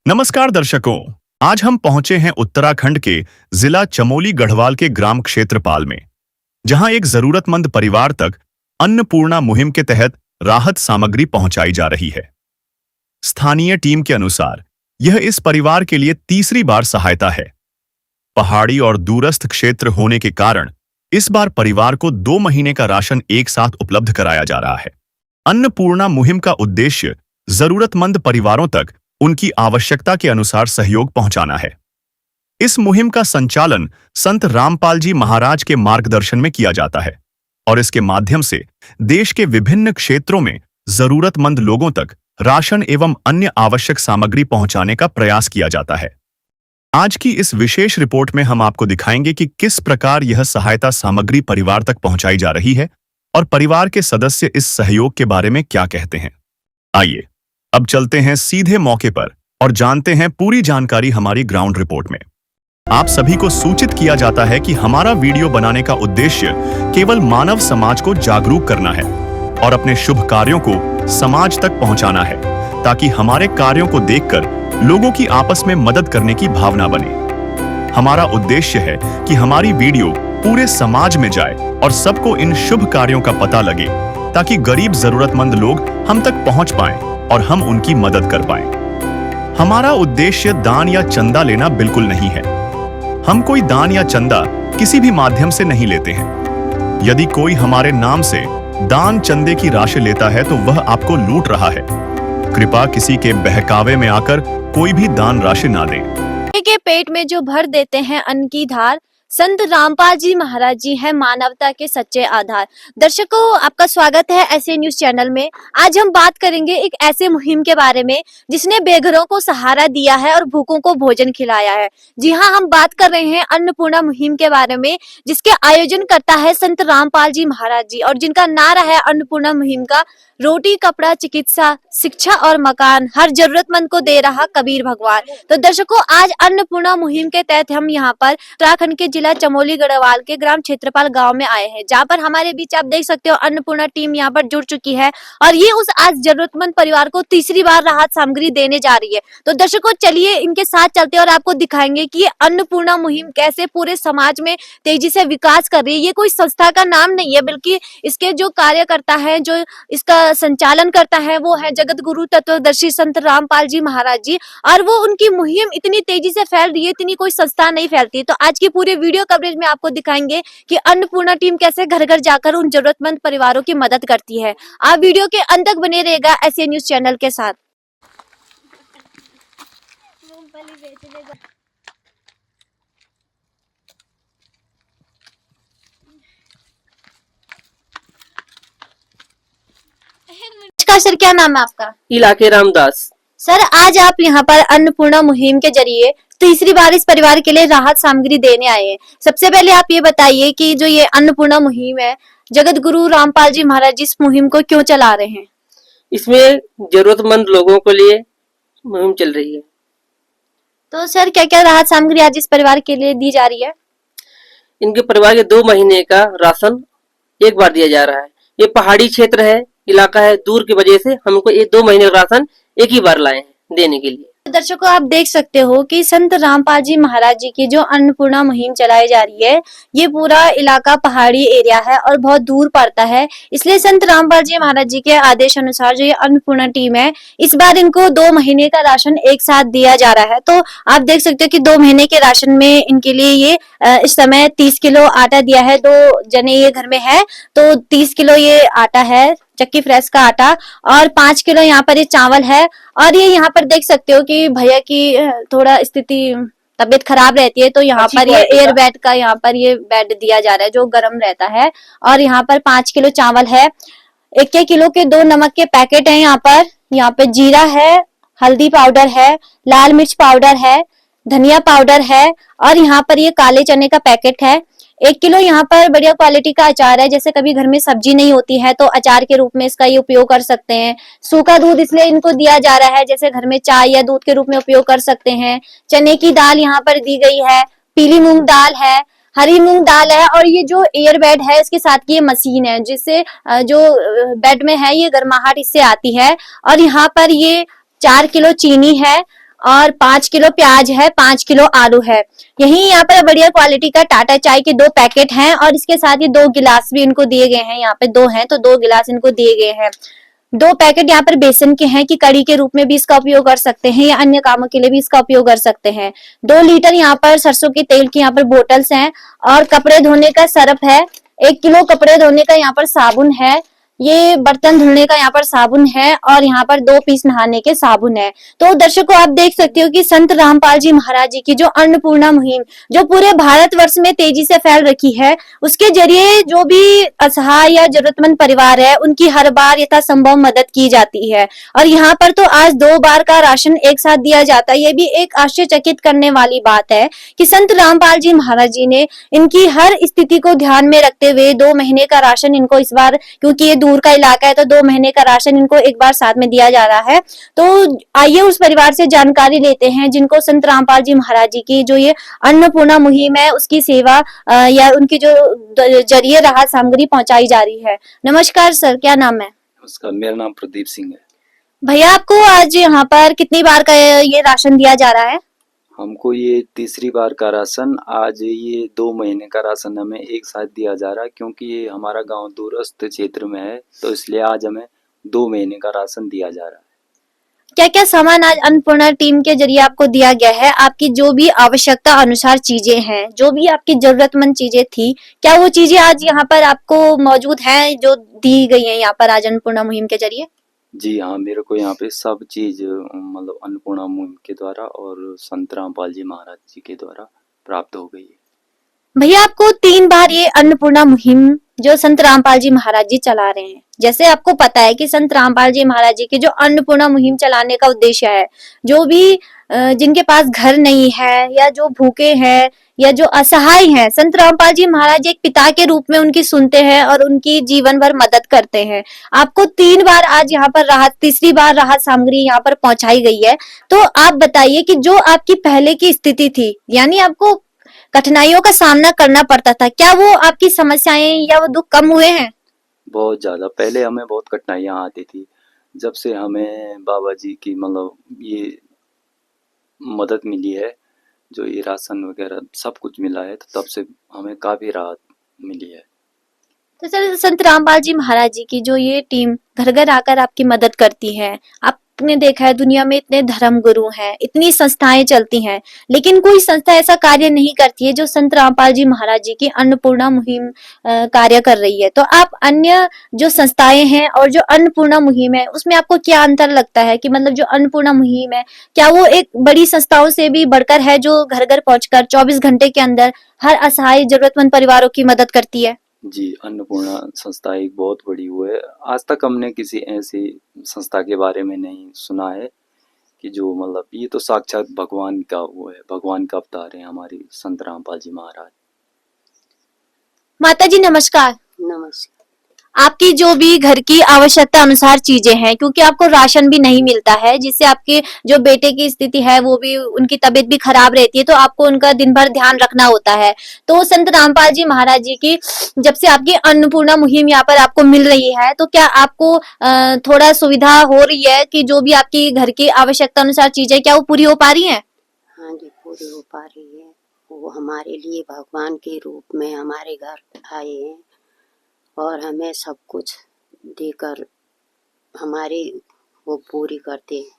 नमस्कार दर्शकों। आज हम पहुंचे हैं उत्तराखंड के जिला चमोली गढ़वाल के ग्राम क्षेत्रपाल में, जहां एक जरूरतमंद परिवार तक अन्नपूर्णा मुहिम के तहत राहत सामग्री पहुंचाई जा रही है। स्थानीय टीम के अनुसार यह इस परिवार के लिए तीसरी बार सहायता है। पहाड़ी और दूरस्थ क्षेत्र होने के कारण इस बार परिवार को 2 महीने का राशन एक साथ उपलब्ध कराया जा रहा है। अन्नपूर्णा मुहिम का उद्देश्य जरूरतमंद परिवारों तक उनकी आवश्यकता के अनुसार सहयोग पहुंचाना है। इस मुहिम का संचालन संत रामपाल जी महाराज के मार्गदर्शन में किया जाता है और इसके माध्यम से देश के विभिन्न क्षेत्रों में जरूरतमंद लोगों तक राशन एवं अन्य आवश्यक सामग्री पहुंचाने का प्रयास किया जाता है। आज की इस विशेष रिपोर्ट में हम आपको दिखाएंगे कि किस प्रकार यह सहायता सामग्री परिवार तक पहुंचाई जा रही है और परिवार के सदस्य इस सहयोग के बारे में क्या कहते हैं। आइए अब चलते हैं सीधे मौके पर और जानते हैं पूरी जानकारी हमारी ग्राउंड रिपोर्ट में। आप सभी को सूचित किया जाता है कि हमारा वीडियो बनाने का उद्देश्य केवल मानव समाज को जागरूक करना है और अपने शुभ कार्यों को समाज तक पहुंचाना है, ताकि हमारे कार्यों को देखकर लोगों की आपस में मदद करने की भावना बने। हमारा उद्देश्य है कि हमारी वीडियो पूरे समाज में जाए और सबको इन शुभ कार्यों का पता लगे, ताकि गरीब जरूरतमंद लोग हम तक पहुंच पाएं और हम उनकी मदद कर पाएं। हमारा उद्देश्य दान या चंदा लेना बिल्कुल नहीं है। हम कोई दान या चंदा किसी भी माध्यम से नहीं लेते हैं। यदि कोई हमारे नाम से दान चंदे की राशि लेता है तो वह आपको लूट रहा है। कृपया किसी के बहकावे में आकर कोई भी दान राशि ना दें। के पेट में जो भर देते हैं अन्न की धार, संत रामपाल जी महाराज जी हैं मानवता के सच्चे आधार। दर्शकों, आपका स्वागत है ऐसे न्यूज चैनल में। आज हम बात करेंगे एक ऐसे मुहिम के बारे में जिसने बेघरों को सहारा दिया है और भूखों को भोजन खिलाया है। जी हाँ, हम बात कर रहे हैं अन्नपूर्णा मुहिम के बारे में, जिसके आयोजन करता है संत रामपाल जी महाराज जी और जिनका नारा है अन्नपूर्णा मुहिम का, रोटी कपड़ा चिकित्सा शिक्षा और मकान, हर जरूरतमंद को दे रहा कबीर भगवान। तो दर्शकों, आज अन्नपूर्णा मुहिम के तहत हम यहाँ पर उत्तराखंड के जिला चमोली गढ़वाल के ग्राम क्षेत्रपाल गांव में आए हैं, जहाँ पर हमारे बीच आप देख सकते हो अन्नपूर्णा टीम यहाँ पर जुड़ चुकी है और ये उस आज जरूरतमंद परिवार को तीसरी बार राहत सामग्री देने जा रही है। तो दर्शकों, चलिए इनके साथ चलते हैं और आपको दिखाएंगे कि अन्नपूर्णा मुहिम कैसे पूरे समाज में तेजी से विकास कर रही है। ये कोई संस्था का नाम नहीं है, बल्कि इसके जो कार्यकर्ता है, जो इसका संचालन करता है, वो है जगत गुरु तत्वदर्शी संत रामपाल जी महाराज जी। और वो उनकी मुहिम इतनी तेजी से फैल रही है, इतनी कोई संस्था नहीं फैलती। तो आज की पूरे वीडियो कवरेज में आपको दिखाएंगे कि अन्नपूर्णा टीम कैसे घर घर जाकर उन जरूरतमंद परिवारों की मदद करती है। आप वीडियो के अंत तक बने रहेगा ऐसे न्यूज चैनल के साथ। नमस्कार सर, क्या नाम है आपका? इलाके रामदास। सर, आज आप यहाँ पर अन्नपूर्णा मुहिम के जरिए तीसरी बार इस परिवार के लिए राहत सामग्री देने आए हैं। सबसे पहले आप ये बताइए कि जो ये अन्नपूर्णा मुहिम है, जगत गुरु रामपाल जी महाराज जी इस मुहिम को क्यों चला रहे हैं? इसमें जरूरतमंद लोगों के लिए मुहिम चल रही है। तो सर, क्या क्या राहत सामग्री आज इस परिवार के लिए दी जा रही है? इनके परिवार के 2 महीने का राशन एक बार दिया जा रहा है। ये पहाड़ी क्षेत्र है, इलाका है, दूर की वजह से हमको ये 2 महीने का राशन एक ही बार लाए हैं देने के लिए। दर्शकों, आप देख सकते हो कि संत रामपाल जी महाराज जी की जो अन्नपूर्णा मुहिम चलाई जा रही है, ये पूरा इलाका पहाड़ी एरिया है और बहुत दूर पड़ता है। इसलिए संत रामपाल जी महाराज जी के आदेश अनुसार जो ये अन्नपूर्णा टीम है, इस बार इनको 2 महीने का राशन एक साथ दिया जा रहा है। तो आप देख सकते हो कि 2 महीने के राशन में इनके लिए ये इस समय 30 किलो आटा दिया है। 2 जने ये घर में है, तो 30 किलो ये आटा है, चक्की फ्रेश का आटा, और 5 किलो यहाँ पर ये चावल है। और ये यहाँ पर देख सकते हो कि भैया की थोड़ा स्थिति तबीयत खराब रहती है, तो यहाँ पर ये एयर बेड का यहाँ पर ये बेड दिया जा रहा है जो गर्म रहता है। और यहाँ पर 5 किलो चावल है, 1 किलो के 2 नमक के पैकेट है। यहाँ पे जीरा है, हल्दी पाउडर है, लाल मिर्च पाउडर है, धनिया पाउडर है, और यहाँ पर ये काले चने का पैकेट है। 1 किलो यहाँ पर बढ़िया क्वालिटी का अचार है। जैसे कभी घर में सब्जी नहीं होती है तो अचार के रूप में इसका ये उपयोग कर सकते हैं। सूखा दूध इसलिए इनको दिया जा रहा है, जैसे घर में चाय या दूध के रूप में उपयोग कर सकते हैं। चने की दाल यहाँ पर दी गई है, पीली मूंग दाल है, हरी मूंग दाल है, और ये जो एयर बेड है इसके साथ की ये मशीन है, जिससे जो बेड में है ये गर्माहट इससे आती है। और यहाँ पर ये 4 किलो चीनी है, और 5 किलो प्याज है, 5 किलो आलू है। यही यहाँ पर बढ़िया क्वालिटी का टाटा चाय के 2 पैकेट हैं और इसके साथ ही 2 गिलास भी इनको दिए गए हैं। यहाँ पे 2 हैं तो 2 गिलास इनको दिए गए हैं। 2 पैकेट यहाँ पर बेसन के हैं कि कड़ी के रूप में भी इसका उपयोग कर सकते हैं या अन्य कामों के लिए भी इसका उपयोग कर सकते हैं। 2 लीटर यहाँ पर सरसों के तेल की यहाँ पर बोतल्स हैं और कपड़े धोने का सरफ है। 1 किलो कपड़े धोने का यहाँ पर साबुन है। ये बर्तन धुलने का यहाँ पर साबुन है और यहाँ पर 2 पीस नहाने के साबुन है। तो दर्शकों आप देख सकते हो कि संत रामपाल जी महाराज जी की जो अन्नपूर्णा मुहिम जो पूरे भारतवर्ष में तेजी से फैल रखी है, उसके जरिए जो भी असहाय या जरूरतमंद परिवार है उनकी हर बार यथासंभव मदद की जाती है। और यहाँ पर तो आज 2 बार का राशन एक साथ दिया जाता है। ये भी एक आश्चर्यचकित करने वाली बात है कि संत रामपाल जी महाराज जी ने इनकी हर स्थिति को ध्यान में रखते हुए 2 महीने का राशन इनको इस बार, क्योंकि ये दूर का इलाका है तो 2 महीने का राशन इनको एक बार साथ में दिया जा रहा है। तो आइए उस परिवार से जानकारी लेते हैं जिनको संत रामपाल जी महाराज जी की जो ये अन्नपूर्णा मुहिम है उसकी सेवा या उनकी जो जरिए राहत सामग्री पहुंचाई जा रही है। नमस्कार सर, क्या नाम है? नमस्कार, मेरा नाम प्रदीप सिंह है। भैया आपको आज यहाँ पर कितनी बार का ये राशन दिया जा रहा है? हमको ये तीसरी बार का राशन, आज ये 2 महीने का राशन हमें एक साथ दिया जा रहा है, क्योंकि ये हमारा गांव दूरस्थ क्षेत्र में है तो इसलिए आज हमें 2 महीने का राशन दिया जा रहा है। क्या क्या सामान आज अन्नपूर्णा टीम के जरिए आपको दिया गया है? आपकी जो भी आवश्यकता अनुसार चीजें हैं, जो भी आपकी जरूरतमंद चीजें थी, क्या वो चीजें आज यहाँ पर आपको मौजूद हैं जो दी गई हैं यहाँ पर आज अन्नपूर्णा मुहिम के जरिए? जी हाँ, मेरे को यहाँ पे सब चीज मतलब अन्नपूर्णा मुहिम के द्वारा और संत रामपाल जी महाराज जी के द्वारा प्राप्त हो गई है। भैया आपको 3 बार ये अन्नपूर्णा मुहिम जो संत रामपाल जी महाराज जी चला रहे हैं, जैसे आपको पता है कि संत रामपाल जी महाराज जी की जो अन्नपूर्णा मुहिम चलाने का उद्देश्य है, जो भी जिनके पास घर नहीं है या जो भूखे हैं या जो असहाय हैं, संत रामपाल जी महाराज एक पिता के रूप में उनकी सुनते हैं और उनकी जीवन भर मदद करते हैं। आपको 3 बार आज यहाँ पर तीसरी बार राहत सामग्री यहाँ पर पहुंचाई गई है। तो आप बताइए कि जो आपकी पहले की स्थिति थी, यानी आपको कठिनाइयों का सामना करना पड़ता था, क्या वो आपकी समस्याएं या वो दुख कम हुए हैं? बहुत ज्यादा, पहले हमें बहुत कठिनाइयाँ आती थी। जब से हमें बाबा जी की मतलब ये मदद मिली है, जो ये राशन वगैरह सब कुछ मिला है, तो तब से हमें काफी राहत मिली है। तो सर संत रामपाल जी महाराज जी की जो ये टीम घर घर आकर आपकी मदद करती है, आपने देखा है दुनिया में इतने धर्म गुरु हैं, इतनी संस्थाएं चलती हैं, लेकिन कोई संस्था ऐसा कार्य नहीं करती है जो संत रामपाल जी महाराज जी की अन्नपूर्णा मुहिम कार्य कर रही है। तो आप अन्य जो संस्थाएं हैं और जो अन्नपूर्णा मुहिम है उसमें आपको क्या अंतर लगता है कि मतलब जो अन्नपूर्णा मुहिम है क्या वो एक बड़ी संस्थाओं से भी बढ़कर है जो घर घर पहुंचकर 24 घंटे के अंदर हर असहाय जरूरतमंद परिवारों की मदद करती है? जी, अन्नपूर्णा संस्था एक बहुत बड़ी वो है। आज तक हमने किसी ऐसी संस्था के बारे में नहीं सुना है कि जो मतलब ये तो साक्षात भगवान का वो है, भगवान का अवतार है हमारी संत रामपाल जी महाराज। माता जी नमस्कार। नमस्कार। आपकी जो भी घर की आवश्यकता अनुसार चीजें हैं, क्योंकि आपको राशन भी नहीं मिलता है, जिससे आपके जो बेटे की स्थिति है वो भी, उनकी तबीयत भी खराब रहती है, तो आपको उनका दिन भर ध्यान रखना होता है। तो संत रामपाल जी महाराज जी की जब से आपकी अन्नपूर्णा मुहिम यहाँ पर आपको मिल रही है, तो क्या आपको थोड़ा सुविधा हो रही है कि जो भी आपकी घर की आवश्यकता अनुसार चीजें क्या वो पूरी हो पा रही है? हाँ जी, पूरी हो पा रही है। वो हमारे लिए भगवान के रूप में हमारे घर आए हैं और हमें सब कुछ देकर हमारी वो पूरी करते हैं।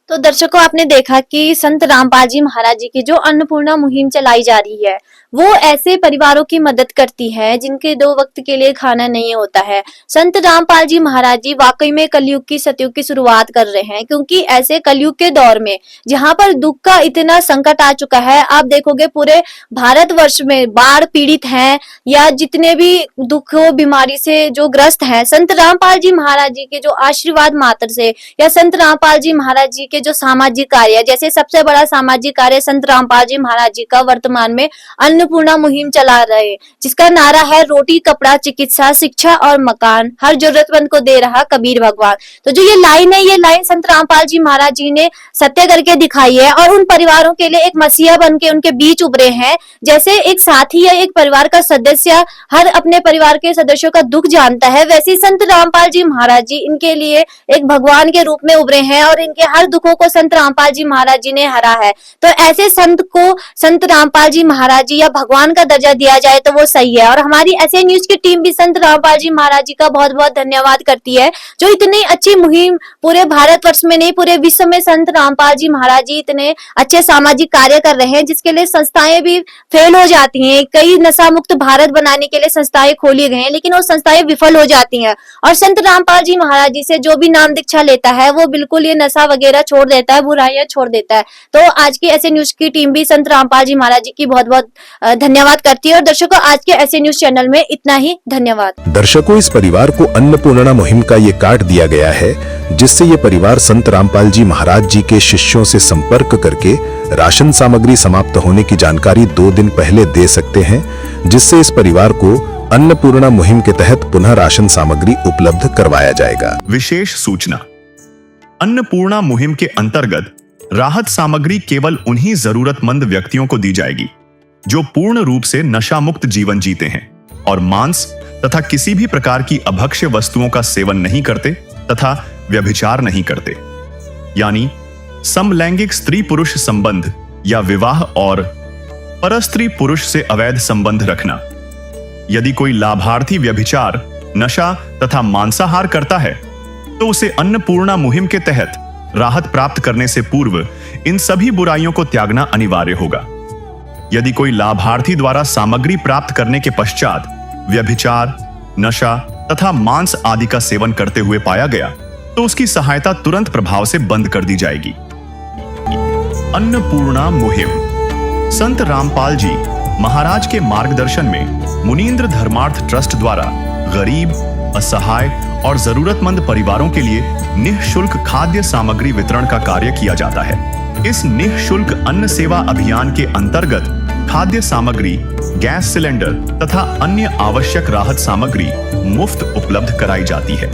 तो दर्शकों आपने देखा कि संत रामपाल जी महाराज जी की जो अन्नपूर्णा मुहिम चलाई जा रही है वो ऐसे परिवारों की मदद करती है जिनके 2 वक्त के लिए खाना नहीं होता है। संत रामपाल जी महाराज जी वाकई में कलयुग की सतयुग की शुरुआत कर रहे हैं, क्योंकि ऐसे कलयुग के दौर में जहां पर दुख का इतना संकट आ चुका है, आप देखोगे पूरे भारतवर्ष में बाढ़ पीड़ित हैं या जितने भी दुख बीमारी से जो ग्रस्त हैं, संत रामपाल जी महाराज जी के जो आशीर्वाद मात्र से या संत रामपाल जी महाराज जी के जो सामाजिक कार्य, जैसे सबसे बड़ा सामाजिक कार्य संत रामपाल जी महाराज जी का वर्तमान में अन्नपूर्णा मुहिम चला रहे, जिसका नारा है रोटी कपड़ा चिकित्सा शिक्षा और मकान, हर जरूरतमंद को दे रहा कबीर भगवान। तो जो ये लाइन है, ये लाइन संत रामपाल जी महाराज जी ने सत्य करके दिखाई है और उन परिवारों के लिए एक मसीहा बन के उनके बीच उभरे हैं। जैसे एक साथी या एक परिवार का सदस्य हर अपने परिवार के सदस्यों का दुख जानता है, वैसे संत रामपाल जी महाराज जी इनके लिए एक भगवान के रूप में उभरे हैं और इनके हर दुख दुखों को संत रामपाल जी महाराज जी ने हरा है। तो ऐसे संत को संत रामपाल जी महाराज जी या भगवान का दर्जा दिया जाए तो वो सही है। और हमारी एसए न्यूज की टीम भी संत रामपाल जी महाराज जी का बहुत बहुत धन्यवाद करती है, जो इतनी अच्छी मुहिम पूरे भारतवर्ष में नहीं पूरे विश्व में संत रामपाल जी महाराज जी इतने अच्छे सामाजिक कार्य कर रहे हैं, जिसके लिए संस्थाएं भी फेल हो जाती हैं। कई नशा मुक्त भारत बनाने के लिए संस्थाएं खोली गई हैं, लेकिन वो संस्थाएं विफल हो जाती हैं। और संत रामपाल जी महाराज जी से जो भी नाम दीक्षा लेता है वो बिल्कुल ये नशा वगैरह छोड़ देता है, बुराइयां छोड़ देता है। तो आज की एसए न्यूज की टीम भी संत रामपाल जी महाराज जी की बहुत बहुत धन्यवाद करती है। और दर्शकों, आज के एसए न्यूज चैनल में इतना ही। धन्यवाद। दर्शकों, इस परिवार को अन्नपूर्णा मुहिम का ये कार्ड दिया गया है, जिससे ये परिवार संत रामपाल जी महाराज जी के शिष्यों से संपर्क करके राशन सामग्री समाप्त होने की जानकारी 2 दिन पहले दे सकते हैं, जिससे इस परिवार को अन्नपूर्णा मुहिम के तहत पुनः राशन सामग्री उपलब्ध करवाया जाएगा। विशेष सूचना, अन्नपूर्णा मुहिम के अंतर्गत राहत सामग्री केवल उन्हीं जरूरतमंद व्यक्तियों को दी जाएगी जो पूर्ण रूप से नशा मुक्त जीवन जीते हैं और मांस तथा किसी भी प्रकार की अभक्ष्य वस्तुओं का सेवन नहीं करते तथा व्यभिचार नहीं करते, यानी समलैंगिक स्त्री पुरुष संबंध या विवाह और परस्त्री पुरुष से अवैध संबंध रखना। यदि कोई लाभार्थी व्यभिचार, नशा तथा मांसाहार करता है तो उसे अन्नपूर्णा मुहिम के तहत राहत प्राप्त करने से पूर्व इन सभी बुराइयों को त्यागना अनिवार्य होगा। यदि कोई लाभार्थी द्वारा सामग्री प्राप्त करने के पश्चात व्यभिचार, नशा तथा मांस आदि का सेवन करते हुए पाया गया तो उसकी सहायता तुरंत प्रभाव से बंद कर दी जाएगी। अन्नपूर्णा मुहिम संत रामपाल जी महाराज के मार्गदर्शन में मुनींद्र धर्मार्थ ट्रस्ट द्वारा गरीब, असहाय और जरूरतमंद परिवारों के लिए निःशुल्क खाद्य सामग्री वितरण का कार्य किया जाता है। इस निःशुल्क अन्न सेवा अभियान के अंतर्गत खाद्य सामग्री, गैस सिलेंडर तथा अन्य आवश्यक राहत सामग्री मुफ्त उपलब्ध कराई जाती है।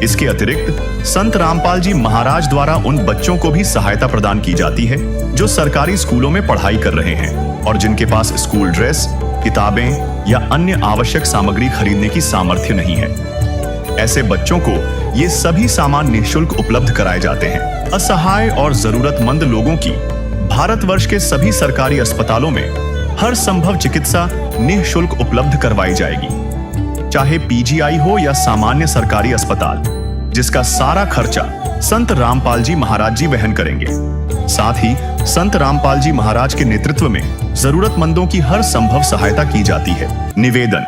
इसके अतिरिक्त संत रामपाल जी महाराज द्वारा उन बच्चों को भी सहायता प्रदान की जाती है जो सरकारी स्कूलों में पढ़ाई कर रहे हैं और जिनके पास स्कूल ड्रेस, किताबें या अन्य आवश्यक सामग्री खरीदने की सामर्थ्य नहीं है। ऐसे बच्चों को ये सभी सामान निःशुल्क उपलब्ध कराए जाते हैं। असहाय और जरूरतमंद लोगों की भारतवर्ष के सभी सरकारी अस्पतालों में हर संभव चिकित्सा निःशुल्क उपलब्ध करवाई जाएगी, चाहे पीजीआई हो या सामान्य सरकारी अस्पताल, जिसका सारा खर्चा संत रामपाल जी महाराज जी वहन करेंगे। साथ ही संत रामपाल जी महाराज के नेतृत्व में जरूरतमंदों की हर संभव सहायता की जाती है। निवेदन,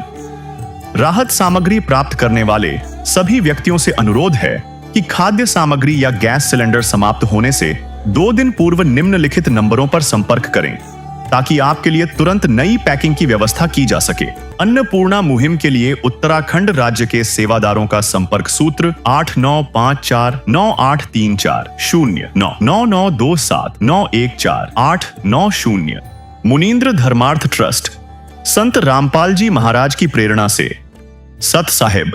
राहत सामग्री प्राप्त करने वाले सभी व्यक्तियों से अनुरोध है कि खाद्य सामग्री या गैस सिलेंडर समाप्त होने से 2 दिन पूर्व निम्नलिखित नंबरों पर संपर्क करें ताकि आपके लिए तुरंत नई पैकिंग की व्यवस्था की जा सके। अन्नपूर्णा मुहिम के लिए उत्तराखंड राज्य के सेवादारों का संपर्क सूत्र 89549834 09927914890। मुनींद्र धर्मार्थ ट्रस्ट संत रामपाल जी महाराज की प्रेरणा से सत साहिब